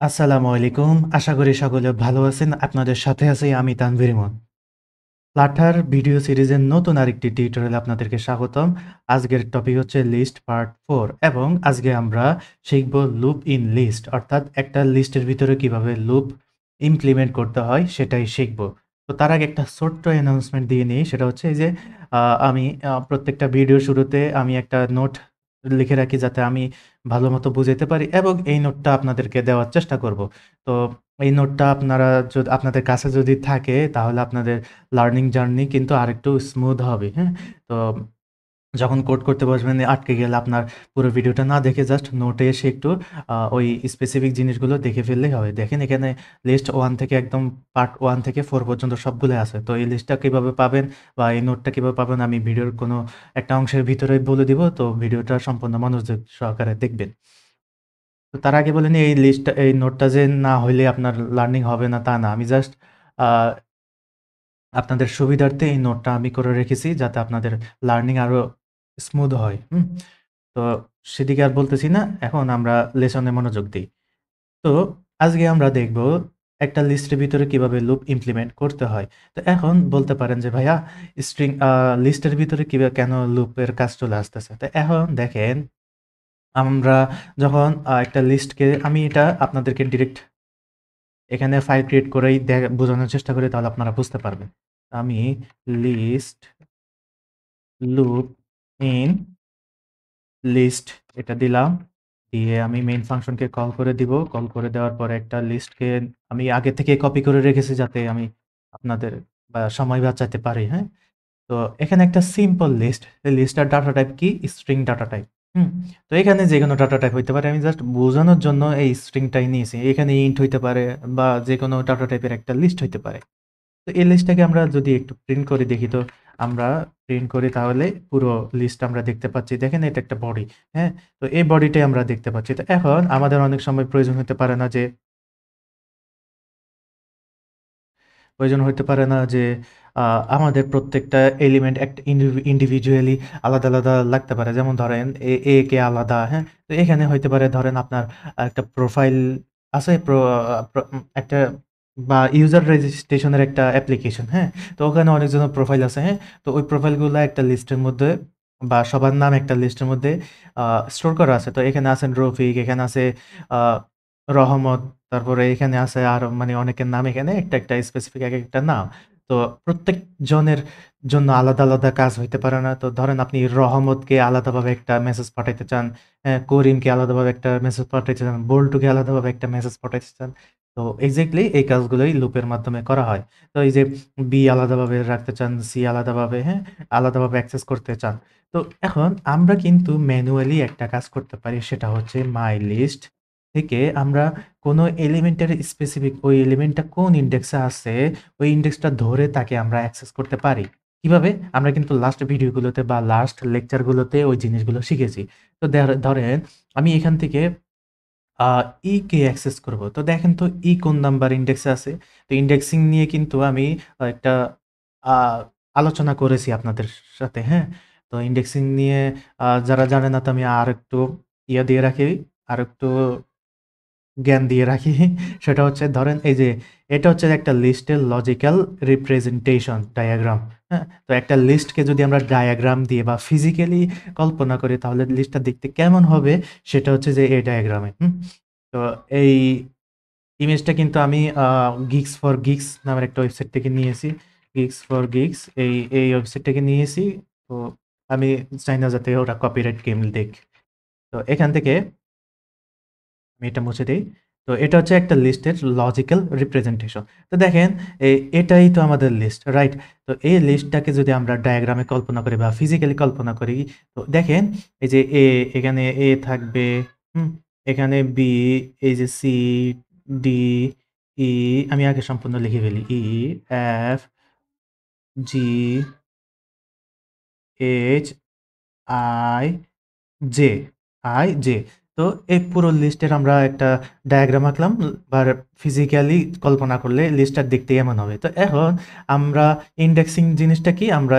আসসালামু আলাইকুম। আশা করি সকলে ভালো আছেন। আপনাদের সাথে আছি আমি তানভীর ইমন। ফ্লাটার ভিডিও সিরিজের নতুন আরেকটি টিউটোরিয়ালে আপনাদেরকে স্বাগতম। আজকের টপিক হচ্ছে লিস্ট পার্ট 4 এবং আজকে আমরা শিখব লুপ ইন লিস্ট অর্থাৎ একটা লিস্টের ভিতরে কিভাবে লুপ ইমপ্লিমেন্ট করতে হয় সেটাই শিখব। তো তার আগে একটা ছোট্ট অ্যানাউন্সমেন্ট দিয়ে নিই সেটা হচ্ছে এই যে আমি প্রত্যেকটা ভিডিওর শুরুতে আমি একটা নোট লিখে রাখি যাতে আমি ভালোমতো বুঝাইতে পারি এবং এই নোটটা আপনাদেরকে দেওয়ার চেষ্টা করব। তো এই নোটটা আপনারা আপনাদের কাছে যদি থাকে তাহলে আপনাদের লার্নিং জার্নি কিন্তু আরেকটু স্মুথ হবে, হ্যাঁ? তো যখন কোড করতে বসবেন আটকে গেলে আপনার পুরো ভিডিওটা না দেখে জাস্ট নোটে এসে একটু ওই স্পেসিফিক জিনিসগুলো দেখে ফেললেই হবে। দেখেন এখানে লিস্ট 1 থেকে একদম পার্ট 1 থেকে 4 পর্যন্ত সবগুলোই আছে। তো এই লিস্টটা কিভাবে পাবেন বা এই নোটটা কিভাবে পাবেন আমি ভিডিওর কোনো একটা অংশের ভিতরেই বলে দিব। তো ভিডিওটা সম্পূর্ণ মনোযোগ সহকারে দেখবেন। তো তার আগে বলে নিই এই নোটটা যে না হইলে আপনার লার্নিং হবে না তা না। আমি জাস্ট আ আপনাদের সুবিধার্থে এই নোটটা আমি করে রেখেছি যাতে আপনাদের লার্নিং আরো স্মুথ হয়। তো সেদিকে আর বলতেছি না। এখন আমরা লেসনে মনোযোগ দেই। তো আজকে আমরা দেখব একটা লিস্টের ভিতরে কিভাবে লুপ ইমপ্লিমেন্ট করতে হয়। তো এখন বলতে পারেন যে ভাইয়া স্ট্রিং লিস্টের ভিতরে কেন লুপের কাজ চলে আসতেছে? তো এখন দেখেন আমরা যখন একটা লিস্টকে আমি এটা আপনাদেরকে ডিরেক্ট এখানে ফাইল ক্রিয়েট করেই বোঝানোর চেষ্টা করি তাহলে আপনারা বুঝতে পারবেন। আমি লিস্ট লুপ ইন লিস্ট এটা দিলাম। দিয়ে আমি মেইন ফাংশনকে কল করে দিব। কল করে দেওয়ার পরে একটা লিস্টকে আমি আগে থেকে কপি করে রেখেছি যাতে আমি আপনাদের সময় বাঁচাতে পারি, হ্যাঁ? তো এখানে একটা সিম্পল লিস্ট। এই লিস্টটার ডাটা টাইপ কি? String data type. হুম? তো এখানে যেকোনো ডাটা টাইপ হইতে পারে। আমি জাস্ট বোঝানোর জন্য এই স্ট্রিংটাই নিয়েছি। এখানে ইন্ট হইতে পারে বা যেকোনো ডাটা টাইপের একটা লিস্ট হইতে পারে। তো এই লিস্টটাকে আমরা যদি একটু প্রিন্ট করে দেখি তো আমরা প্রিন্ট করি তাহলে পুরো লিস্ট আমরা দেখতে পাচ্ছি। দেখেন এটা একটা বডি, হ্যাঁ? তো এই বডিটাই আমরা দেখতে পাচ্ছি। তো এখন আমাদের অনেক সময় প্রয়োজন হতে পারে না যে আ আমাদের প্রত্যেকটা এলিমেন্ট একটা ইন্ডিভিজুয়ালি আলাদা, আলাদা লাগতে পারে। যেমন ধরেন A কে আলাদা, হ্যাঁ? তো এখানে হইতে পারে ধরেন আপনার একটা প্রোফাইল আছে একটা বা ইউজার রেজিস্ট্রেশন এর একটা অ্যাপ্লিকেশন, হ্যাঁ? তো ওখানে অনেকজনের প্রোফাইল আছে, হ্যাঁ? তো ওই প্রোফাইলগুলা একটা লিস্টের মধ্যে বা সবার নাম একটা লিস্টের মধ্যে আ স্টোর করা আছে। তো এখানে আছেন রফিক, এখানে আছে আ রহমত, তারপরে এখানে আছে আরো মানে অনেকের নাম এখানে একটা স্পেসিফিক একেকটা নাম। তো প্রত্যেক জনের জন্য আলাদা, আলাদা কাজ হইতে পারে না। তো ধরেন আপনি রহমতকে আলাদাভাবে একটা মেসেজ পাঠাইতে চান, করিমকে আলাদাভাবে একটা মেসেজ পাঠাইতে চান, বল্টুকে আলাদাভাবে একটা মেসেজ পাঠাইতে চান। তো এক্সাক্টলি এই কাজগুলোই লুপের মাধ্যমে করা হয়। তো এই যে বি আলাদাভাবে রাখতে চান, সি আলাদাভাবে, হ্যাঁ? আলাদাভাবে অ্যাক্সেস করতে চান। তো এখন আমরা কিন্তু ম্যানুয়ালি একটা কাজ করতে পারি সেটা হচ্ছে মাই লিস্ট থেকে আমরা কোনো এলিমেন্টের স্পেসিফিক ওই এলিমেন্টটা কোন ইনডেক্সে আছে, ওই ইনডেক্সটা ধরে তাকে আমরা অ্যাক্সেস করতে পারি। কিভাবে? আমরা কিন্তু লাস্ট ভিডিওগুলোতে বা লাস্ট লেকচারগুলোতে ওই জিনিসগুলো শিখেছি। তো ধরেন আমি এখান থেকে আ ই কে অ্যাক্সেস করব। তো দেখেন তো ই কোন নাম্বার ইনডেক্সে আছে। তো ইনডেক্সিং নিয়ে কিন্তু আমি একটা আ আলোচনা করেছি আপনাদের সাথে, হ্যাঁ? তো ইনডেক্সিং নিয়ে যারা জানে না তো আমি আরেকটু দিয়ে রাখি, আরেকটু জ্ঞান দিয়ে রাখি। সেটা হচ্ছে ধরেন এই যে এটা হচ্ছে একটা লিস্টের লজিক্যাল রিপ্রেজেন্টেশন ডায়াগ্রাম, হ্যাঁ? তো একটা লিস্টকে যদি আমরা ডায়াগ্রাম দিয়ে বা ফিজিক্যালি কল্পনা করি তাহলে লিস্টটা দেখতে কেমন হবে সেটা হচ্ছে যে এই ডায়াগ্রামে, তো এই ইমেজটা কিন্তু আমি Geeks for Geeks নামের একটা ওয়েবসাইট থেকে নিয়েছি। Geeks for Geeks এই ওয়েবসাইট থেকে নিয়েছি। তো আমি চাই না যাতে ওরা কপিরাইট ক্লেম দিক। তো এখান থেকে আমি এটা মুছে দেই। তো এটা হচ্ছে একটা লিস্টের লজিক্যাল রিপ্রেজেন্টেশন। তো দেখেন এটাই তো আমাদের লিস্ট, রাইট? তো এই লিস্টটাকে যদি আমরা ডায়াগ্রামে কল্পনা করি বা ফিজিক্যালি কল্পনা করি, তো দেখেন এই যে এখানে A থাকবে, হুম? এখানে B, এই যে C, D, E আমি আগে সম্পূর্ণ লিখে ফেলি। E, F, G, H, I, J, J. তো এই পুরো লিস্টের আমরা একটা ডায়াগ্রাম আঁকলাম। আর ফিজিক্যালি কল্পনা করলে লিস্টটা দেখতে এমন হবে। তো এখন আমরা ইনডেক্সিং জিনিসটা কি? আমরা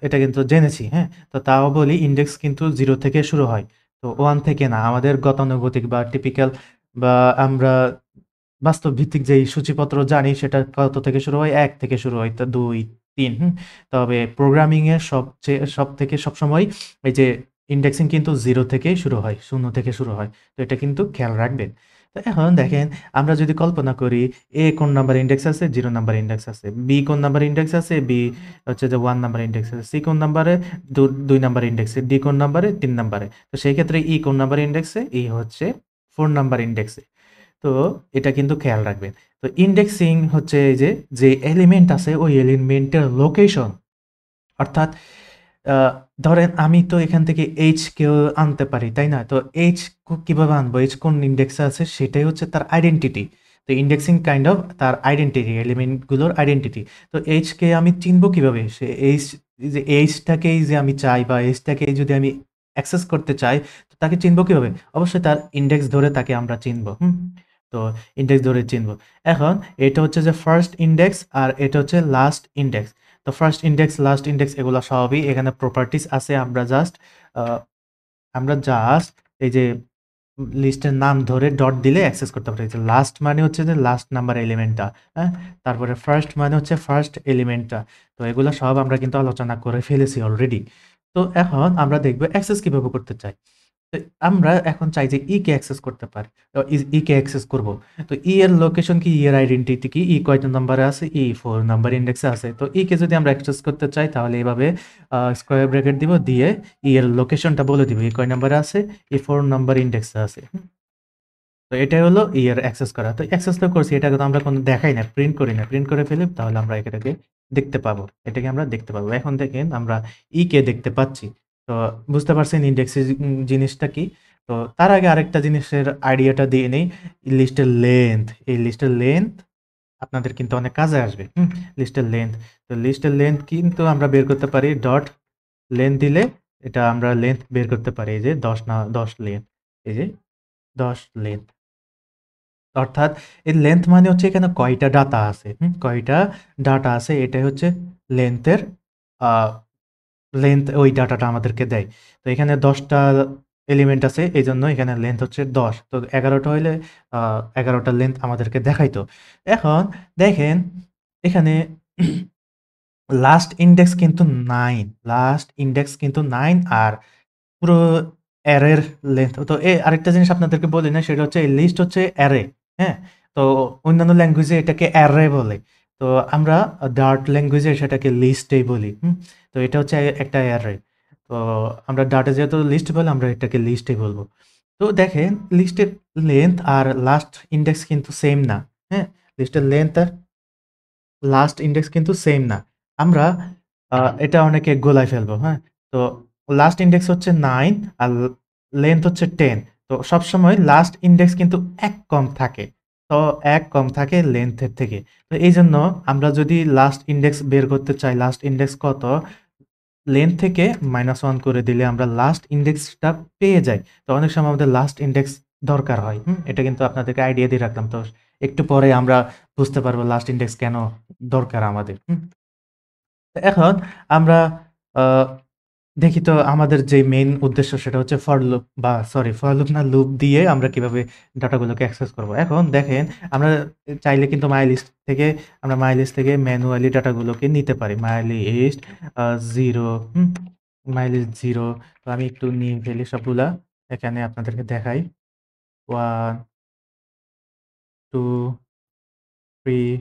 এটা কিন্তু জেনেছি, হ্যাঁ? তো তাও বলি ইনডেক্স কিন্তু 0 থেকে শুরু হয়। তো 1 থেকে না। আমাদের গতানুগতিক বা টিপিক্যাল বা আমরা বাস্তব ভিত্তিক যেই সূচিপত্র জানি সেটা কত থেকে শুরু হয়? ১ থেকে শুরু হয়। তো ২, ৩ তবে প্রোগ্রামিং এর সবথেকে সবসময় এই যে ইনডেক্সিং কিন্তু 0 থেকেই শুরু হয়, ০ থেকে শুরু হয়। তো এটা কিন্তু খেয়াল রাখবেন। তো এখন দেখেন আমরা যদি কল্পনা করি A কোন নাম্বার ইনডেক্স আছে? 0 নাম্বার ইনডেক্স আছে। B কোন নাম্বার ইনডেক্স আছে? B হচ্ছে যে 1 নাম্বার ইনডেক্স আছে। C কোন নাম্বারে? ২ নাম্বার ইনডেক্সে। D কোন নাম্বারে? ৩ নাম্বারে। তো সেই ক্ষেত্রে E কোন নাম্বার ইনডেক্সে? E হচ্ছে 4 নাম্বার ইনডেক্সে। তো এটা কিন্তু খেয়াল রাখবেন। তো ইনডেক্সিং হচ্ছে এই যে এলিমেন্ট আছে ওই এলিমেন্টের লোকেশন। অর্থাৎ আ ধরেন আমি তো এখান থেকে H কেও আনতে পারি, তাই না? তো H কিভাবে আনবো? H কোন ইনডেক্সে আছে সেটাই হচ্ছে তার আইডেন্টিটি। তো ইনডেক্সিং কাইন্ড অফ তার আইডেন্টিটি, এলিমেন্টগুলোর আইডেন্টিটি। তো H কে আমি চিনবো কিভাবে? সে H এই যে H টাকেই যে আমি চাই বা H টাকেই যদি আমি অ্যাক্সেস করতে চাই, তো তাকে চিনবো কিভাবে? অবশ্যই তার ইনডেক্স ধরে তাকে আমরা চিনবো। তো ইনডেক্স ধরে চিনবো। এখন এটা হচ্ছে যে ফার্স্ট ইনডেক্স আর এটা হচ্ছে লাস্ট ইনডেক্স। তো ফার্স্ট ইনডেক্স, লাস্ট ইনডেক্স এগুলা সবই এখানে প্রপার্টিজ আছে। আ আমরা জাস্ট এই যে লিস্টের নাম ধরে ডট দিলে অ্যাক্সেস করতে পারি। যে লাস্ট মানে হচ্ছে যে লাস্ট নাম্বার এলিমেন্টটা, হ্যাঁ? তারপরে ফার্স্ট মানে হচ্ছে ফার্স্ট এলিমেন্টটা। তো এগুলা সব আমরা কিন্তু আলোচনা করে ফেলেছি অলরেডি। তো এখন আমরা দেখব অ্যাক্সেস কিভাবে করতে চাই। তো আমরা এখন চাই যে E কে অ্যাক্সেস করতে পারি। E কে অ্যাক্সেস করব। তো E এর লোকেশন কি? E এর আইডেন্টিটি কি? E কয়টা নাম্বারে আছে? E 4 নাম্বার ইনডেক্সে আছে। তো E কে যদি আমরা অ্যাক্সেস করতে চাই তাহলে এভাবে স্কয়ার ব্র্যাকেট দিব, দিয়ে E এর লোকেশনটা বলে দিব। E কয় নাম্বারে আছে? E 4 নাম্বার ইনডেক্সে আছে। তো এটাই হলো এর অ্যাক্সেস করা। তো অ্যাক্সেস তো করছি, এটাকে তো আমরা কোনো দেখাই না, প্রিন্ট করি না। প্রিন্ট করে ফেলি তাহলে আমরা এটাকে দেখতে পাবো। এটাকে আমরা দেখতে পাবো। এখন দেখেন আমরা ই কে দেখতে পাচ্ছি। তো বুঝতে পারছেন ইনডেক্সিং জিনিসটা কি? তো তার আগে আরেকটা জিনিসের আইডিয়াটা দিয়ে নেই। লিস্টের লেন্থ। এই লিস্টের লেন্থ আপনাদের কিন্তু অনেক কাজে আসবে। লিস্টের লেন্থ। তো লিস্টের লেন্থ কিন্তু আমরা বের করতে পারি ডট লেন্থ দিলে এটা আমরা লেন্থ বের করতে পারি। এই যে ১০ লেন্থ। এই যে ১০ লেন্থ। অর্থাৎ এই লেন্থ মানে হচ্ছে এখানে কয়টা ডাটা আছে। কয়টা ডাটা আছে এটাই হচ্ছে লেন্থের আ লেন্থ ওই ডাটাটা আমাদেরকে দেয়। তো এখানে ১০ টা এলিমেন্ট আছে এজন্য এখানে লেন্থ হচ্ছে ১০। তো ১১ টা হইলে ১১ টা লেন্থ আমাদেরকে দেখাইতো। এখন দেখেন এখানে লাস্ট ইনডেক্স কিন্তু ৯। লাস্ট ইনডেক্স কিন্তু ৯ আর পুরো অ্যারের লেংথ তো আরেকটা জিনিস আপনাদেরকে বলি না সেটা হচ্ছে এই লিস্ট হচ্ছে অ্যারে, হ্যাঁ? তো অন্যান্য ল্যাঙ্গুয়েজে এটাকে অ্যারে বলে। তো আমরা ডার্ট ল্যাঙ্গুয়েজে সেটাকে লিস্টেই বলি। তো এটা হচ্ছে একটা অ্যারে। তো আমরা ডার্টে যেহেতু লিস্ট বলে আমরা এটাকে লিস্টেই বলব। তো দেখেন লিস্টের লেংথ আর লাস্ট ইনডেক্স কিন্তু সেম না, হ্যাঁ? লিস্টের লেংথ আর লাস্ট ইনডেক্স কিন্তু সেম না। আমরা এটা অনেকে গোলায় ফেলবো। তো লাস্ট ইনডেক্স হচ্ছে ৯ আর লেংথ হচ্ছে ১০। তো সবসময় লাস্ট ইনডেক্স কিন্তু ১ কম থাকে। তো ১ কম থাকে লেংথের থেকে। তো এইজন্য আমরা যদি লাস্ট ইনডেক্স বের করতে চাই, লাস্ট ইনডেক্স কত? লেংথ থেকে -1 করে দিলে আমরা লাস্ট ইনডেক্সটা পেয়ে যাই। তো অনেক সময় আমাদের লাস্ট ইনডেক্স দরকার হয়। এটা কিন্তু আপনাদেরকে আইডিয়া দিয়ে রাখলাম। তো একটু পরে আমরা বুঝতে পারবো লাস্ট ইনডেক্স কেন দরকার আমাদের। এখন আমরা আ দেখি তো আমাদের যে মেইন উদ্দেশ্য সেটা হচ্ছে ফর লুপ বা সরি ফর লুপ না লুপ দিয়ে আমরা কিভাবে ডাটাগুলোকে অ্যাক্সেস করব। এখন দেখেন আমরা চাইলে কিন্তু মাইলিস্ট থেকে ম্যানুয়ালি ডাটাগুলোকে নিতে পারি। মাইলিস্ট 0 মাইলিস্ট 0 তো আমি একটু নিয়ে ফেলি সবগুলা। এখানে আপনাদেরকে দেখাই। 1, 2, 3,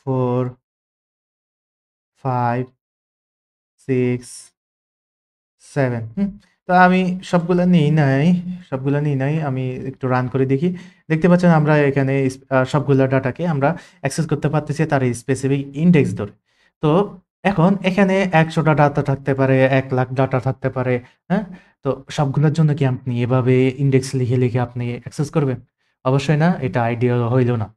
4, 5, 6 7 তো আমি সবগুলা নিই নাই। আমি একটু রান করে দেখি। দেখতে পাচ্ছেন আমরা এখানে সবগুলা ডাটাকে আমরা অ্যাক্সেস করতে পারতেছি তার স্পেসিফিক ইনডেক্স ধরে। তো এখন এখানে ১০০ টা ডাটা থাকতে পারে, ১,০০,০০০ ডাটা থাকতে পারে, হ্যাঁ? তো সবগুলোর জন্য কি আপনি এভাবে ইনডেক্স লিখে আপনি অ্যাক্সেস করবেন? অবশ্যই না, এটা আইডিয়াল হইল না।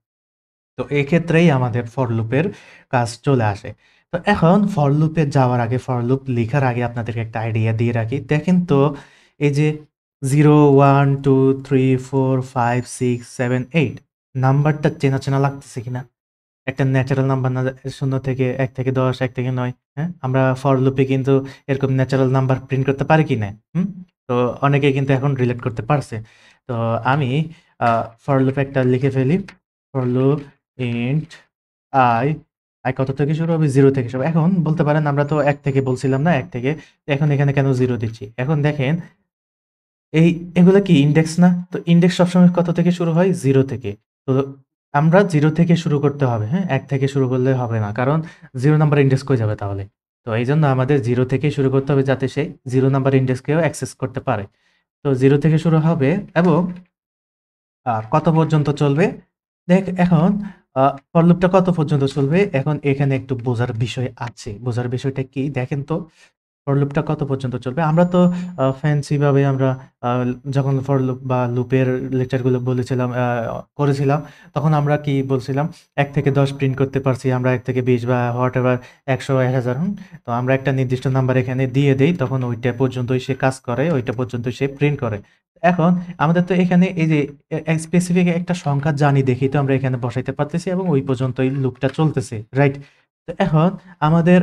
তো এক্ষেত্রেই আমাদের ফর লুপের কাজ চলে আসে। তো এখন ফর লুপে যাওয়ার আগে, ফর লুপ লিখার আগে আপনাদেরকে একটা আইডিয়া দিয়ে রাখি। দেখেন তো এই যে 0, 1, 2, 3, 4, 5, 6, 7, 8 নাম্বারটা চেনা লাগতেছে কিনা? একটা ন্যাচারাল নাম্বার না ০ থেকে ১ থেকে ১০, ১ থেকে ৯, হ্যাঁ? আমরা ফর লুপে কিন্তু এরকম ন্যাচারাল নাম্বার প্রিন্ট করতে পারি কি না? তো অনেকেই কিন্তু এখন রিলেট করতে পারছে। তো আমি আ ফর লুপে একটা লিখে ফেলি। ফর লুপ ইন্ট আই, কত থেকে শুরু হবে? 0 থেকে শুরু। এখন বলতে পারেন আমরা তো 1 থেকে বলছিলাম না? 1 থেকে। এখন এখানে কেন 0 দিচ্ছি? এখন দেখেন এগুলা কি ইনডেক্স না? তো ইনডেক্স সবসময় কত থেকে শুরু হয়? 0 থেকে। তো আমরা 0 থেকে শুরু করতে হবে, হ্যাঁ? 1 থেকে শুরু করলে হবে না। কারণ 0 নাম্বার ইনডেক্স কই যাবে তাহলে? তো এইজন্য আমাদের 0 থেকেই শুরু করতে হবে যাতে সে 0 নাম্বার ইনডেক্সকেও অ্যাক্সেস করতে পারে। তো 0 থেকে শুরু হবে এবং কত পর্যন্ত চলবে? এখন ফর লুপটা কত পর্যন্ত চলবে? এখন এখানে একটু বোঝার বিষয় আছে। বোঝার বিষয়টা কি? দেখেন তো ফর লুপটা কত পর্যন্ত চলবে? আমরা তো ফ্যান্সি ভাবে আমরা আ যখন ফর লুপ বা লুপের লেকচারগুলো বলেছিলাম করেছিলাম, তখন আমরা কি বলছিলাম? ১ থেকে ১০ প্রিন্ট করতে পারছি আমরা ১ থেকে ২০ বা হোয়াটএভার ১০০, ১০০০ তো আমরা একটা নির্দিষ্ট নাম্বার এখানে দিয়ে দেই, তখন ওইটা পর্যন্তই সে কাজ করে, ওইটা পর্যন্তই সে প্রিন্ট করে। এখন আমাদের তো এখানে এই যে স্পেসিফিক একটা সংখ্যা জানি দেখেই তো আমরা এখানে বসাইতে পারতেছি এবং ওই পর্যন্তই লুপটা চলতেছে, রাইট? তো এখন আমাদের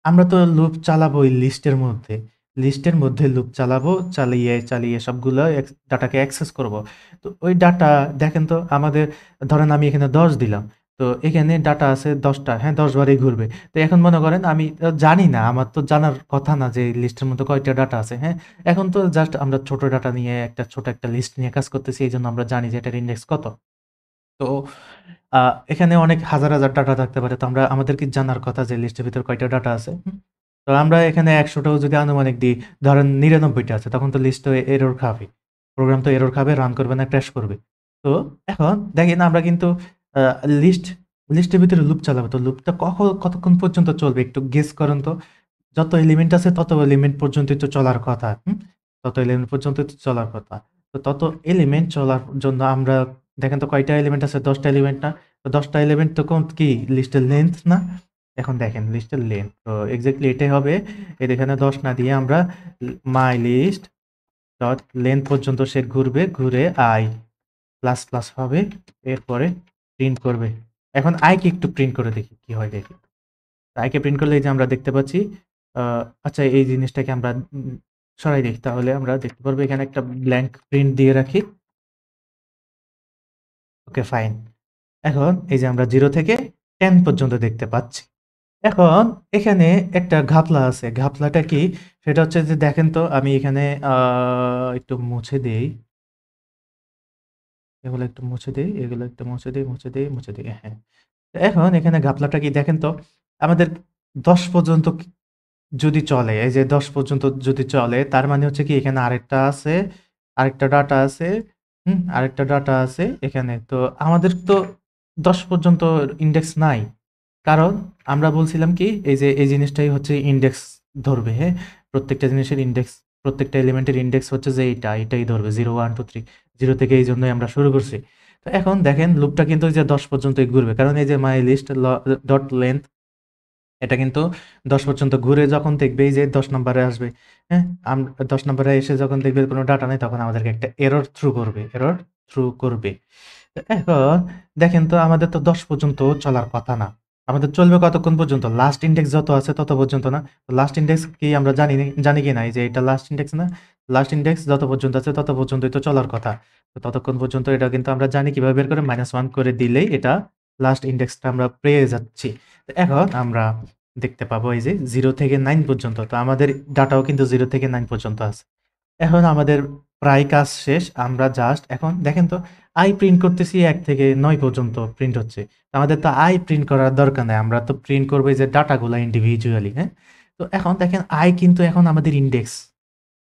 আমরা তো লুপ চালাবো ওই লিস্টের মধ্যে। লিস্টের মধ্যে লুপ চালাবো। চালিয়ে সবগুলো ডাটাকে অ্যাক্সেস করব। তো ওই ডাটা দেখেন তো আমাদের ধরেন আমি এখানে ১০ দিলাম। তো এখানে ডাটা আছে ১০ টা। হ্যাঁ, ১০ বারই ঘুরবে। তো এখন মনে করেন আমি জানি না, আমার তো জানার কথা না যে লিস্টের মধ্যে কয়টা ডাটা আছে, হ্যাঁ? এখন তো জাস্ট আমরা ছোট ডাটা নিয়ে ছোট একটা লিস্ট নিয়ে কাজ করতেছি। এজন্য আমরা জানি যে এটার ইনডেক্স কত। তো আ এখানে অনেক হাজার, হাজার ডাটা থাকতে পারে। তো আমাদের কি জানার কথা যে লিস্টের ভিতরে কয়টা ডাটা আছে, হুম? তো আমরা এখানে ১০০ টাও যদি আনুমানিক দিই, ধরেন ৯৯ টা আছে, তখন তো লিস্ট তো এরর খাবে। প্রোগ্রাম তো এরর খাবে, রান করবে না, ক্র্যাশ করবে। তো এখন দেখেন আমরা কিন্তু আ লিস্ট লিস্টের ভিতরে লুপ চালাবো। তো লুপটা কতক্ষণ পর্যন্ত চলবে একটু গেস করেন তো? যত এলিমেন্ট আছে তত এলিমেন্ট পর্যন্তই তো চলার কথা, হুম? তত এলিমেন্ট পর্যন্তই তো চলার কথা। তো তত এলিমেন্ট চলার জন্য আমরা দেখেন তো কয়টা এলিমেন্ট আছে? ১০ টা এলিমেন্ট না? তো ১০ টা এলিমেন্ট তো কি লিস্টের লেংথ না? এখন দেখেন লিস্টের লেংথ। তো এক্সাক্টলি এটাই হবে। এখানে ১০ না দিয়ে আমরা মাইলিস্ট ডট লেংথ পর্যন্ত সে ঘুরবে, ঘুরে i প্লাস, প্লাস হবে। এরপরে প্রিন্ট করবে। এখন i কে একটু প্রিন্ট করে দেখি কি হয় দেখি। i কে প্রিন্ট করলে এই যে আমরা দেখতে পাচ্ছি আ আচ্ছা এই জিনিসটাকে আমরা সরাই দেখি তাহলে আমরা দেখতে পারবো এখানে একটা ব্ল্যাংক প্রিন্ট দিয়ে রাখি। Okay fine. এখন এই যে আমরা 0 থেকে 10 পর্যন্ত দেখতে পাচ্ছি। এখন এখানে একটা ঘাপলা আছে। ঘাপলাটা কি? সেটা হচ্ছে যে দেখেন তো আমি এখানে একটু মুছে দেই। এগুলো একটু মুছে দেই, এগুলো একটু মুছে দেই, মুছে দেই, মুছে দেই। হ্যাঁ। এখন এখানে ঘাপলাটা কি দেখেন তো? আমাদের ১০ পর্যন্ত যদি চলে, এই যে ১০ পর্যন্ত যদি চলে, তার মানে হচ্ছে কি এখানে আরেকটা আছে, আরেকটা ডাটা আছে, হুম? আরেকটা ডাটা আছে এখানে। তো আমাদের তো ১০ পর্যন্ত ইনডেক্স নাই। কারণ আমরা বলছিলাম কি এই যে এই জিনিসটাই হচ্ছে ইনডেক্স ধরবে, হ্যাঁ? প্রত্যেকটা জিনিসের ইনডেক্স, প্রত্যেকটা এলিমেন্টের ইনডেক্স হচ্ছে যে এটাই ধরবে 0, 1, 2, 3 0 থেকে এইজন্যই আমরা শুরু করছি। তো এখন দেখেন লুপটা কিন্তু ওই যে 10 পর্যন্তই ঘুরবে। কারণ এই যে মাইলিস্ট ডট লেংথ এটা কিন্তু ১০ পর্যন্ত ঘুরে যখন দেখবে এই যে ১০ নম্বরে আসবে, হ্যাঁ? ১০ নম্বরে এসে যখন দেখবে কোনো ডাটা নাই তখন আমাদেরকে একটা এরর থ্রো করবে, এরর থ্রো করবে। তো এখন দেখেন তো আমাদের তো ১০ পর্যন্ত চলার কথা না। আমাদের চলবে কতক্ষণ পর্যন্ত? লাস্ট ইনডেক্স যত আছে তত পর্যন্ত না? তো লাস্ট ইনডেক্স কি আমরা জানি কি না? এই যে এটা লাস্ট ইনডেক্স না? লাস্ট ইনডেক্স যত পর্যন্ত আছে তত পর্যন্তই তো চলার কথা। তো ততক্ষণ পর্যন্ত এটা কিন্তু আমরা জানি কিভাবে বের করে -1 করে দিলেই এটা লাস্ট ইনডেক্সটা আমরা পেয়ে যাচ্ছি। তো এখন আমরা দেখতে পাবো এই যে 0 থেকে 9 পর্যন্ত। তো আমাদের ডাটাও কিন্তু 0 থেকে 9 পর্যন্ত আছে। এখন আমাদের প্রায় কাজ শেষ। আমরা জাস্ট এখন দেখেন তো i প্রিন্ট করতেছি ১ থেকে ৯ পর্যন্ত প্রিন্ট হচ্ছে। আমাদের তো i প্রিন্ট করার দরকার নাই। আমরা তো প্রিন্ট করব এই যে ডাটাগুলা ইন্ডিভিজুয়ালি, হ্যাঁ? তো এখন দেখেন i কিন্তু এখন আমাদের ইনডেক্স।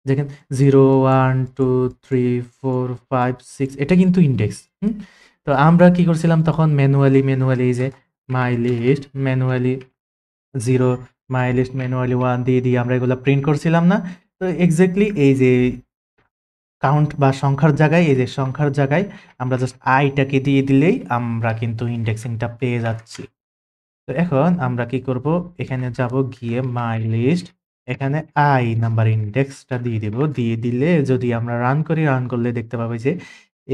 দেখেন 0, 1, 2, 3, 4, 5, 6 এটা কিন্তু ইনডেক্স, হুম? তো আমরা কি করছিলাম তখন ম্যানুয়ালি এই যে মাইলিস্ট ম্যানুয়ালি 0 মাইলিস্ট ম্যানুয়ালি 1 দিয়ে আমরা এগুলা প্রিন্ট করছিলাম না? তো এক্সাক্টলি এই যে কাউন্ট বা সংখ্যার জায়গায় এই যে সংখ্যার জায়গায় আমরা জাস্ট টাকে দিয়ে দিলেই আমরা কিন্তু ইনডেক্সিংটা পেয়ে যাচ্ছি। তো এখন আমরা কি করব? এখানে যাব গিয়ে মাই লিস্ট এখানে নাম্বার ইনডেক্সটা দিয়ে দিব। দিয়ে দিলে যদি আমরা রান করি, রান করলে দেখতে পাবো যে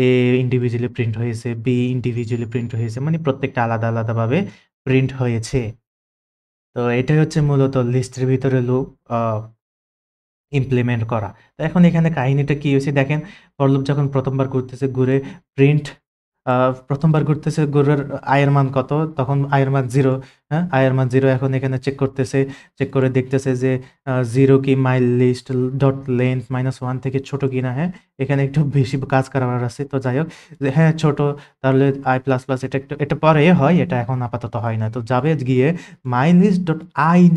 A ইন্ডিভিজুয়ালি প্রিন্ট হয়েছে, B ইন্ডিভিজুয়ালি প্রিন্ট হয়েছে। মানে প্রত্যেকটা আলাদা, আলাদাভাবে প্রিন্ট হয়েছে। তো এটাই হচ্ছে মূলত লিস্টের ভিতরে লুপ আ ইমপ্লিমেন্ট করা। তো এখন এখানে কাহিনীটা কি হয়েছে দেখেন, ফর লুপ যখন ১ম বার ঘুরতেছে, ঘুরে প্রিন্ট আ ১ম বার ঘুরতেছে, ঘুরার এর মান কত? তখন এর মান 0, হ্যাঁ? এর মান 0 এখন এখানে চেক করতেছে। চেক করে দেখতেছে যে 0 কি মাইল লিস্ট ডট লেংথ -1 থেকে ছোট কিনা, হ্যাঁ? এখানে একটু বেশি কাজ করার আছে। তো যাই হোক, যে হ্যাঁ, ছোট, তাহলে i++ এটা পরে হয়, এটা এখন আপাতত হয় না। তো যাবে গিয়ে মাইলিস্ট ডট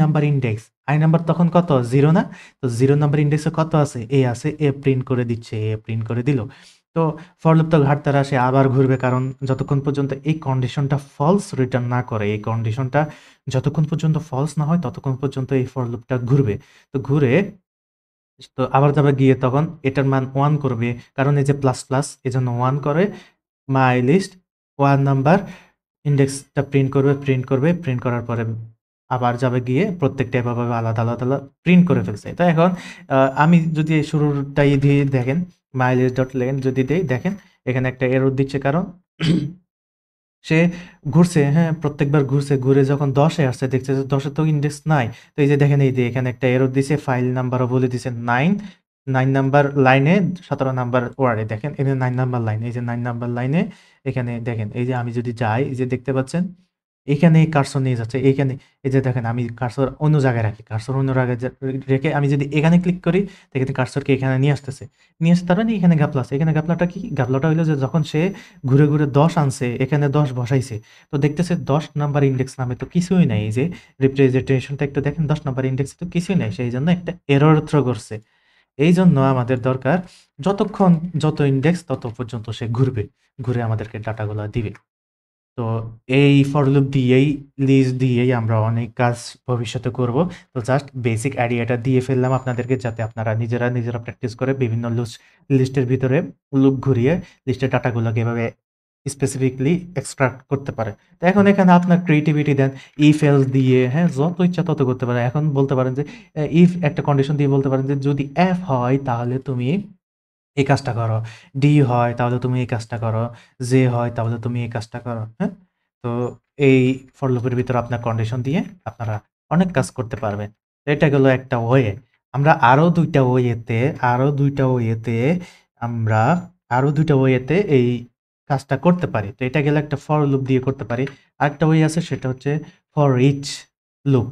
নাম্বার ইনডেক্স। নাম্বার তখন কত? 0 না? তো 0 নাম্বার ইনডেক্সে কত আছে? আছে, প্রিন্ট করে দিচ্ছে। প্রিন্ট করে দিল। তো ফর লুপ তো ঘাটতারা, সে আবার ঘুরবে, কারণ যতক্ষণ পর্যন্ত এই কন্ডিশনটা ফলস রিটার্ন না করে, এই কন্ডিশনটা যতক্ষণ পর্যন্ত ফলস না হয় ততক্ষণ পর্যন্ত এই ফর লুপটা ঘুরবে। তো ঘুরে, তো আবার যাবে গিয়ে তখন এটার মান 1 করবে। কারণ এই যে প্লাস, প্লাস এজন্য 1 করে মাইলিস্ট 1 নাম্বার ইনডেক্সটা প্রিন্ট করবে, প্রিন্ট করার পরে আবার যাবে গিয়ে প্রত্যেকটা এভাবে আলাদা, আলাদা, প্রিন্ট করে ফেলছে। তো এখন আমি যদি এই শুরুরটাই দিয়ে দেখেন, mileage.len যদি দেই, দেখেন এখানে একটা এরর দিচ্ছে, কারণ সে ঘুরছে, হ্যাঁ? প্রত্যেকবার ঘুরছে, ঘুরে যখন ১০ এ আসছে দেখছে যে ১০ এ তো ইনডেক্স নাই। তো এই যে দেখেন, এই যে এখানে একটা এরর দিছে, ফাইল নাম্বারও বলে দিছে 9, 9 নাম্বার লাইনে ১৭ নাম্বার ওয়ার্ডে, দেখেন এই যে 9 নাম্বার লাইন, এই যে 9 নাম্বার লাইনে এখানে দেখেন, এই যে আমি যদি যাই, এই যে দেখতে পাচ্ছেন এখানে কার্সর নিয়ে যাচ্ছে। এইখানে এই যে দেখেন, আমি কার্সর অন্য জায়গায় রাখি। কার্সর অন্য জায়গায় রেখে আমি যদি এখানে ক্লিক করি, দেখেন কার্সরকে এখানে নিয়ে আসতেছে। নিয়ে আসতে তার মানে এখানে ঘাপলা আছে। এখানে ঘাপলাটা কি? ঘাপলাটা হইলো যে যখন সে ঘুরে, ঘুরে ১০ আনছে, এখানে ১০ বসাইছে। তো দেখতেছে ১০ নাম্বার ইনডেক্স নামে তো কিছুই নাই। এই যে রিপ্রেজেন্টেশনটা একটু দেখেন, ১০ নাম্বার ইনডেক্সে তো কিছুই নাই। সেইজন্য একটা এরর থ্রো করছে। এইজন্য আমাদের দরকার, যতক্ষণ যত ইনডেক্স তত পর্যন্ত সে ঘুরবে। ঘুরে আমাদেরকে ডাটাগুলা দিবে। তো এই ফর লুপ দিয়েই, লিস্ট দিয়েই আমরা অনেক কাজ ভবিষ্যতে করব। তো জাস্ট বেসিক আইডিয়াটা দিয়ে ফেললাম আপনাদেরকে, যাতে আপনারা নিজেরা প্র্যাকটিস করে বিভিন্ন লিস্টের ভিতরে লুপ ঘুরিয়ে লিস্টের ডাটাগুলোকে এভাবে স্পেসিফিকলি এক্সট্রাক্ট করতে পারে। তো এখন এখানে আপনার ক্রিয়েটিভিটি দেন, ইফ এলস দিয়ে, হ্যাঁ? যত ইচ্ছা তত করতে পারেন। এখন বলতে পারেন যে ইফ একটা কন্ডিশন দিয়ে বলতে পারেন যে যদি এফ হয় তাহলে তুমি এই কাজটা করো। ডি হয় তাহলে তুমি এই কাজটা করো। জে হয় তাহলে তুমি এই কাজটা করো। হ্যাঁ? তো এই ফর লুপের ভিতরে আপনার কন্ডিশন দিয়ে আপনারা অনেক কাজ করতে পারবেন। এটা গেল একটা ওয়ে। আমরা আরো ২ টা ওয়েতে আমরা আরো ২ টা ওয়েতে এই কাজটা করতে পারি। তো এটা গেলে একটা ফর লুপ দিয়ে করতে পারি। আরেকটা ওয়ে আছে, সেটা হচ্ছে ফর ইচ লুপ।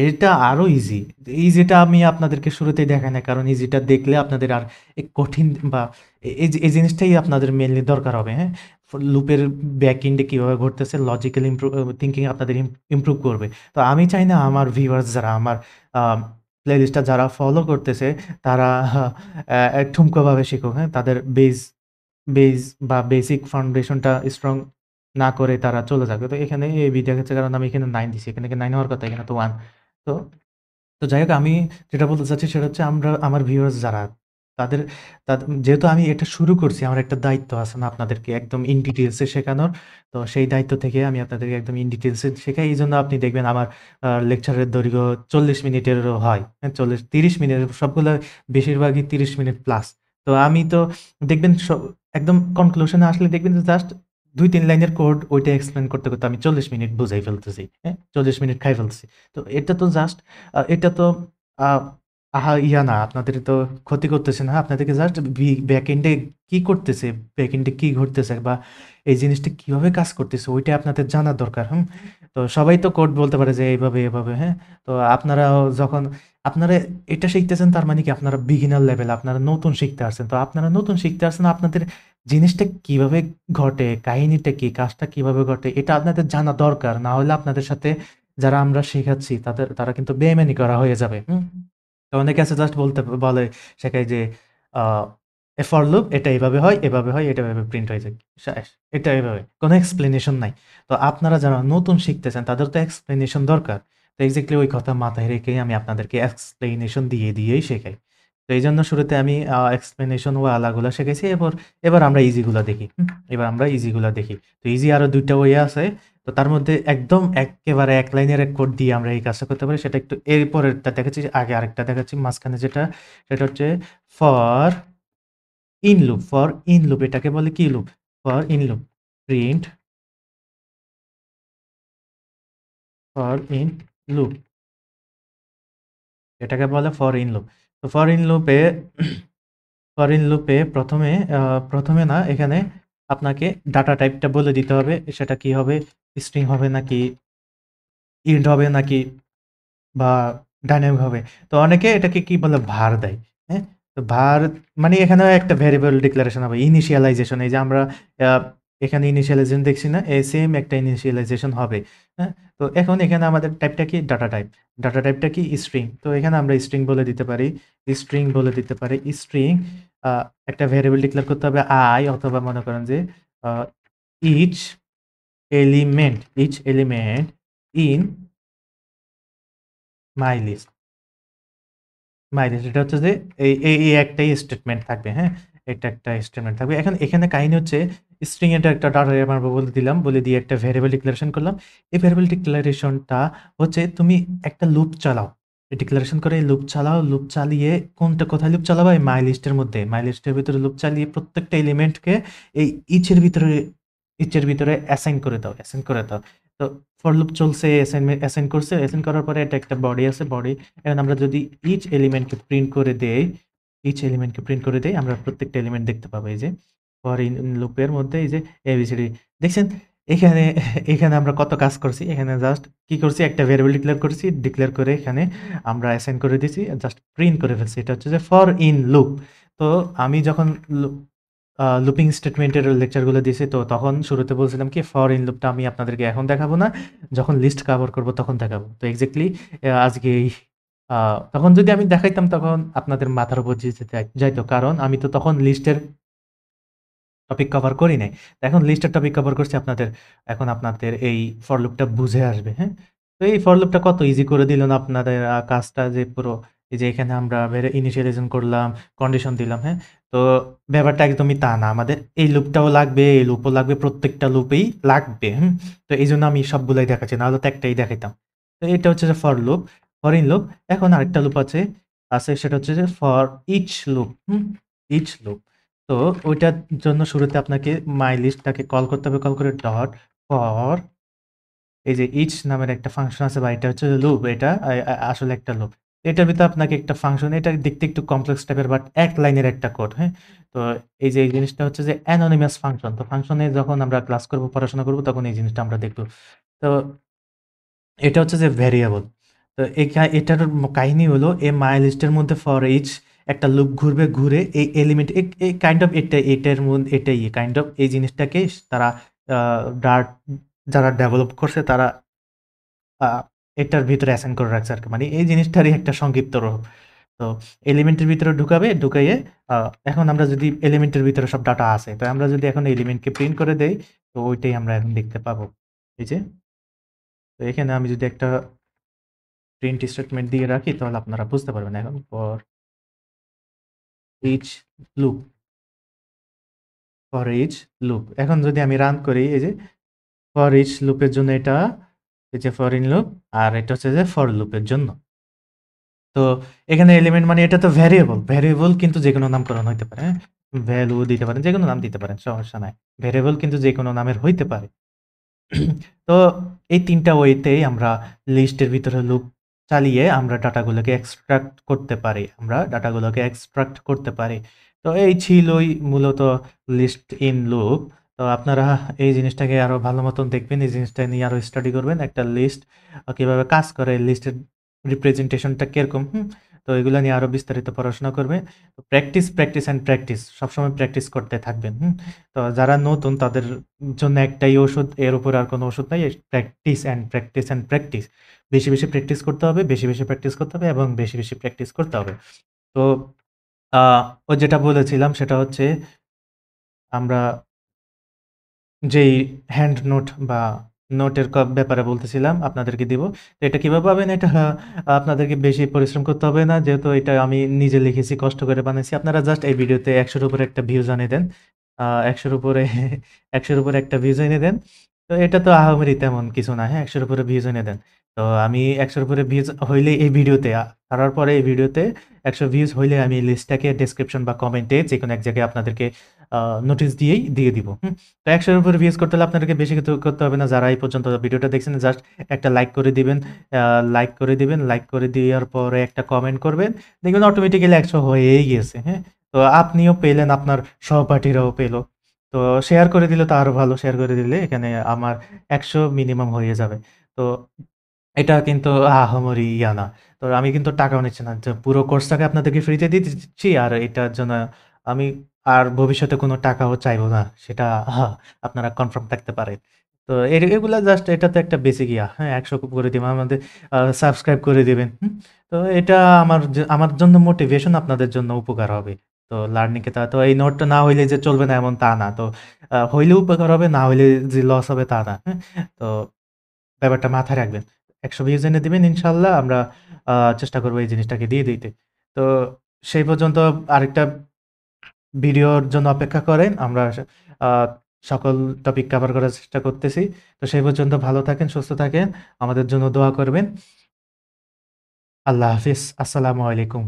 এটা আরো ইজি। ইজিটা আমি আপনাদেরকে শুরুতেই দেখাই নাই, কারণ ইজিটা দেখলে আপনাদের আর কঠিন বা এই জিনিসটাই আপনাদের মেইনলি দরকার হবে, হ্যাঁ? লুপের ব্যাক এন্ডে কিভাবে ঘটতেছে, লজিক্যাল থিংকিং আপনাদের ইমপ্রুভ করবে। তো আমি চাই না আমার ভিউয়ার্স যারা আমার আ প্লেলিস্টটা যারা ফলো করতেছে তারা ঠুমকোভাবে শিখুক, হ্যাঁ? তাদের বেস বা বেসিক ফাউন্ডেশনটা স্ট্রং না করে তারা চলে যাবে। তো এখানে এবি দেখাচ্ছে, কারণ আমি এখানে 9 দিছি। এখানে কি 9 হওয়ার কথা? এখানে তো 1। তো তো যাই হোক, আমি যেটা বলতে চাচ্ছি সেটা হচ্ছে, আমার ভিউয়ার্স যারা, তাদের যেহেতু আমি এটা শুরু করছি, আমার একটা দায়িত্ব আছে না আপনাদেরকে একদম ইন ডিটেইলস এ শেখানোর। তো সেই দায়িত্ব থেকে আমি আপনাদেরকে একদম ইন ডিটেইলস এ শেখাই। এইজন্য আপনি দেখবেন আমার লেকচারের দৈর্ঘ্য ৪০ মিনিটেরও হয়। হ্যাঁ? ৩০ মিনিট, সবগুলা বেশিরভাগই ৩০ মিনিট প্লাস। তো আমি তো দেখবেন একদম কনক্লুশন এ আসলে দেখবেন যে জাস্ট ২-৩ লাইনের কোড, ওইটা এক্সপ্লেইন করতে, করতে আমি ৪০ মিনিট বুঝাই ফেলতেছি। হ্যাঁ? ৪০ মিনিট খাই ফেলতেছি। তো এটা তো জাস্ট এটা তো আ না, আপনাদের তো ক্ষতি করতেছে না। আপনাদেরকে জাস্ট ব্যাকএন্ডে কি করতেছে, ব্যাকএন্ডে কি ঘটতেছে বা এই জিনিসটা কিভাবে কাজ করতেছে, ওইটা আপনাদের জানা দরকার। তো সবাই তো কোড বলতে পারে যে এভাবে, এভাবে, হ্যাঁ? তো আপনারাও যখন আপনারা এটা শিখতেছেন, তার মানে কি আপনারা বিগিনার লেভেল, আপনারা নতুন শিখতে আসছেন। তো আপনারা নতুন শিখতে আসছেন, আপনাদের জিনিসটা কিভাবে ঘটে, কাহিনীটা কি, কাজটা কিভাবে ঘটে, এটা আপনাদের জানা দরকার। না হলে আপনাদের সাথে যারা আমরা শেখাচ্ছি তারা কিন্তু বেইমানি করা হয়ে যাবে। তো অনেকে আছে জাস্ট বলে, শেখায় যে আ এ ফর লুপ এটা এভাবে হয়, এভাবে হয়, এটা এভাবে প্রিন্ট হয়ে যায়। শেষ। এটা এভাবে। কোনো এক্সপ্লেনেশন নাই। তো আপনারা যারা নতুন শিখতেছেন তাদের তো এক্সপ্লেনেশন দরকার। তো এক্সাক্টলি ওই কথা মাথায় রেখেই আমি আপনাদেরকে এক্সপ্লেনেশন দিয়েই শেখাই। তো এইজন্য শুরুতে আমি এক্সপ্লেনেশন ওয়ালাগুলা শিখাইছি। এবার আমরা ইজি গুলা দেখি। এবার আমরা ইজি গুলা দেখি। তো ইজি আরো ২ টা ওয়ে আছে। তো তার মধ্যে একদম এক্কেবারে এক লাইনের এক কোড দিয়ে আমরা এই কাজটা করতে পারি। সেটা একটু এর পরেরটা দেখাচ্ছি, আগে আরেকটা দেখাচ্ছি। মাঝখানে যেটা, সেটা হচ্ছে ফর ফর ইন লুপ এটাকে বলে কি loop? For in loop. Print for in loop, এটাকে বলে ফর ইন লুপ। তো ফর ইন লুপে ১ম এ না, এখানে আপনাকে ডাটা টাইপটা বলে দিতে হবে। সেটা কি হবে? স্ট্রিং হবে নাকি ইন্ট হবে নাকি বা ডাইনামিক হবে। তো অনেকে এটাকে কি বলে var দেয়। হ্যাঁ? তো var মানে এখানেও একটা ভেরিয়েবল ডিক্লারেশন হবে। ইনিশিয়ালাইজেশন এই যে আমরা আ এখানে ইনিশিয়ালাইজেশন দেখছি না? এই সেম একটা ইনিশিয়ালাইজেশন হবে। হ্যাঁ? তো এখন এখানে আমাদের টাইপটা কি? Data type. ডাটা টাইপটা কি? স্ট্রিং। তো এখানে আমরা স্ট্রিং বলে দিতে পারি। স্ট্রিং বলে দিতে পারি। স্ট্রিং আ একটা ভেরিয়েবল ডিক্লেয়ার করতে হবে I অথবা মনে করেন যে আ each each element in my list এটা হচ্ছে যে এই একটাই স্টেটমেন্ট থাকবে, হ্যাঁ? এটা একটা স্টেটমেন্ট থাকবে। এখন এখানে কাহিনী হচ্ছে স্ট্রিং এর একটা ডাটা টাইপ আমরা বলে দিলাম, বলে দিয়ে একটা ভেরিয়েবল ডিক্লারেশন করলাম। এই ভেরিয়েবল ডিক্লারেশনটা হচ্ছে তুমি একটা লুপ চালাও। ডিক্লারেশন করে লুপ চালাও, লুপ চালিয়ে কোনটা কোথায় লুপ চালাবা? এই মাই লিস্টের মধ্যে। মাই লিস্টের ভিতরে লুপ চালিয়ে প্রত্যেকটা এলিমেন্টকে এই ইচ এর ভিতরে অ্যাসাইন করে দাও, অ্যাসাইন করে দাও। তো ফর লুপ চলছে, অ্যাসাইন করছে, অ্যাসাইন করার পরে এটা একটা বডি আছে, বডি এখন আমরা যদি ইচ এলিমেন্টকে প্রিন্ট করে দেই, আমরা প্রত্যেকটা এলিমেন্ট দেখতে পাবো। এই যে ফর ইন লুপের মধ্যে এই যে এবিসিডি দেখছেন? এখানে এখানে আমরা কত কাজ করছি। এখানে জাস্ট কি করছি? একটা ভেরিয়েবল ডিক্লেয়ার করছি। ডিক্লেয়ার করে এখানে আমরা অ্যাসাইন করে দিছি। জাস্ট প্রিন্ট করে ফেলছি। এটা হচ্ছে যে ফর ইন লুপ। তো আমি যখন লুপিং স্টেটমেন্টের লেকচারগুলো দিয়েছি, তো তখন শুরুতে বলছিলাম কি ফর ইন লুপটা আমি আপনাদেরকে এখন দেখাবো না। যখন লিস্ট কভার করব তখন দেখাবো। তো এক্সাক্টলি আজকে তখন যদি আমি দেখাইতাম তখন আপনাদের মাথার উপর দিয়ে যাইতো। কারণ আমি তো তখন লিস্টের টপিক কভার করি নাই। তো এখন লিস্টের টপিক কভার করছি এখন আপনাদের এই ফর লুপটা বুঝে আসবে, হ্যাঁ? তো এই ফর লুপটা কত ইজি করে দিল না আপনাদের কাজটা যে পুরো এই যে এখানে আমরা ইনিশিয়ালাইজেশন করলাম, কন্ডিশন দিলাম, হ্যাঁ? তো ব্যাপারটা একদমই তা না। আমাদের এই লুপটাও লাগবে, এই লুপও লাগবে, প্রত্যেকটা লুপেই লাগবে, হুম? তো এইজন্য আমি সবগুলাই দেখাচ্ছি, নাহলে তো একটাই দেখাইতাম। তো এটা হচ্ছে যে for loop, for in loop. এখন আরেকটা লুপ আছে সেটা হচ্ছে যে ফর ইচ লুপ, হুম? Each loop. তো ওইটার জন্য শুরুতে আপনাকে মাই লিস্টটাকে কল করতে হবে। কল করে ডট ফর এই যে ইচ নামের একটা ফাংশন আছে বা এটা হচ্ছে লুপ। এটা আসলে একটা লুপ। এটার ভিতরে আপনাকে একটা ফাংশন, এটা দেখতে একটু কমপ্লেক্স টাইপের বাট এক লাইনের একটা কোড, হ্যাঁ? তো এই যে এই জিনিসটা হচ্ছে যে অ্যানোনিমাস ফাংশন। তো ফাংশনে যখন আমরা ক্লাস করব, পড়াশোনা করব তখন এই জিনিসটা আমরা দেখব। তো এটা হচ্ছে যে ভেরিয়েবল। তো এটার কাহিনী হলো এই মাই লিস্টের মধ্যে ফর ইচ একটা লুপ ঘুরবে, ঘুরে এই এলিমেন্ট এই কাইন্ড অফ এটার মধ্যে এটাই কাইন্ড অফ এই জিনিসটাকে তারা আ ডার্ট যারা ডেভেলপ করছে তারা আ এটার ভিতরে অ্যাসাইন করে রাখছে আরকি। মানে এই জিনিসটারই একটা সংক্ষিপ্ত রূপ। তো এলিমেন্টের ভিতরে ঢুকাবে, ঢুকাইয়ে আ এখন আমরা যদি এলিমেন্টের ভিতরে সব ডাটা আছে। তো আমরা যদি এখন এলিমেন্টকে প্রিন্ট করে দেই, তো ওইটাই আমরা এখন দেখতে পাবো। এই যে, তো এখানে আমি যদি একটা প্রিন্ট স্টেটমেন্ট দিয়ে রাখি তাহলে আপনারা বুঝতে পারবেন এখন for each loop, for each loop. এখন যদি আমি রান করি এই যে ফর ইচ লুপের জন্য এটা এই যে ফর ইন লুপ আর এটা হচ্ছে যে ফর লুপের জন্য। তো এখানে এলিমেন্ট মানে এটা তো ভ্যারিয়েবল। ভ্যারিয়েবল কিন্তু যেকোনো নামকরণ হইতে পারে, হ্যাঁ? ভ্যালু দিতে পারেন, যেকোনো নাম দিতে পারেন, সমস্যা নাই। ভ্যারিয়েবল কিন্তু যেকোনো নামের হইতে পারে। তো এই ৩ টা ওয়েতেই আমরা লিস্টের ভিতরে লুপ চালিয়ে আমরা ডাটাগুলোকে এক্সট্রাক্ট করতে পারি। তো এই ছিলই মূলত লিস্ট ইন লুপ। তো আপনারা এই জিনিসটাকে আরো ভালো মতন দেখবেন, এই জিনিসটা নিয়ে আরো স্টাডি করবেন। একটা লিস্ট কিভাবে কাজ করে, লিস্টের রিপ্রেজেন্টেশনটা কিরকম, হুম? তো এগুলো নিয়ে আরো বিস্তারিত পড়াশোনা করবেন। তো প্র্যাকটিস, প্র্যাকটিস অ্যান্ড প্র্যাকটিস। সবসময় প্র্যাকটিস করতে থাকবেন, হুম? তো যারা নতুন তাদের জন্য একটাই ওষুধ, এর উপরে আর কোনো ওষুধ নাই। Practice and practice and practice. বেশি, বেশি প্র্যাকটিস করতে হবে, বেশি, বেশি প্র্যাকটিস করতে হবে এবং বেশি, বেশি প্র্যাকটিস করতে হবে। তো আ ওই যেটা বলেছিলাম সেটা হচ্ছে আমরা যেই হ্যান্ড নোট বা নোটের ব্যাপারে বলতেছিলাম আপনাদেরকে দিব। তো এটা কিভাবে পাবেন? এটা আপনাদেরকে বেশি পরিশ্রম করতে হবে না। যেহেতু এটা আমি নিজে লিখেছি, কষ্ট করে বানাইছি। আপনারা জাস্ট এই ভিডিওতে ১০০ র উপরে একটা ভিউজ এনে দেন। ১০০ র উপরে ১০০ র উপরে একটা ভিউজ এনে দেন। তো এটা তো আহামরি তেমন কিছু না, হ্যাঁ? ১০০ র উপরে ভিউজ এনে দেন। তো আমি ১০০ র উপরে ভিউজ হইলেই এই ভিডিওতে ছাড়ার পরে এই ভিডিওতে ১০০ ভিউজ হইলে আমি লিস্টটাকে ডেসক্রিপশন বা কমেন্টে যেকোনো এক জায়গায় আপনাদেরকে আ নোটিস দিয়েই দিয়ে দিব। হুম? তো ১০০ এর উপরে ভিউজ করতে হলে আপনাদেরকে বেশি কিছু করতে হবে না। যারা এই পর্যন্ত ভিডিওটা দেখছেন জাস্ট একটা লাইক করে দিবেন। লাইক করে দিবেন। লাইক করে দেওয়ার পরে একটা কমেন্ট করবেন। দেখবেন অটোমেটিক্যালি ১০০ হয়েই গেছে। হ্যাঁ? তো আপনিও পেলেন, আপনার সহপাঠীরাও পেল। তো শেয়ার করে দিলে তো আরো ভালো। শেয়ার করে দিলে এখানে আমার ১০০ মিনিমাম হয়ে যাবে। তো এটা কিন্তু আহামরি ইয়া না। তো আমি কিন্তু টাকাও নিচ্ছি না। যে পুরো কোর্সটাকে আপনাদেরকে ফ্রিতে দিয়ে দিচ্ছি আর এটার জন্য আমি আর ভবিষ্যতে কোনো টাকাও চাইবো না। সেটা আপনারা কনফার্ম থাকতে পারেন। তো এগুলা জাস্ট এটা তো একটা বেসিক ইয়া। হ্যাঁ, ১০০ করে দিবেন আমাদের সাবস্ক্রাইব করে দিবেন। হুম? তো এটা আমার জন্য মোটিভেশন আপনাদের জন্য উপকার হবে। তো লার্নিং এ তো এই নোটটা না হইলে যে চলবে না এমন তা না। তো হইলেও উপকার হবে, না হইলে যে লস হবে তা না। হ্যাঁ? তো ব্যাপারটা মাথায় রাখবেন। ১০০ ভিউজ এনে দিবেন ইনশাআল্লাহ আমরা চেষ্টা করব এই জিনিসটাকে দিয়ে দিতে। তো সেই পর্যন্ত আরেকটা ভিডিওর জন্য অপেক্ষা করেন। আমরা আ সকল টপিক কভার করার চেষ্টা করতেছি। তো সেই পর্যন্ত ভালো থাকেন, সুস্থ থাকেন। আমাদের জন্য দোয়া করবেন। আল্লাহ হাফিজ। আসসালামু আলাইকুম।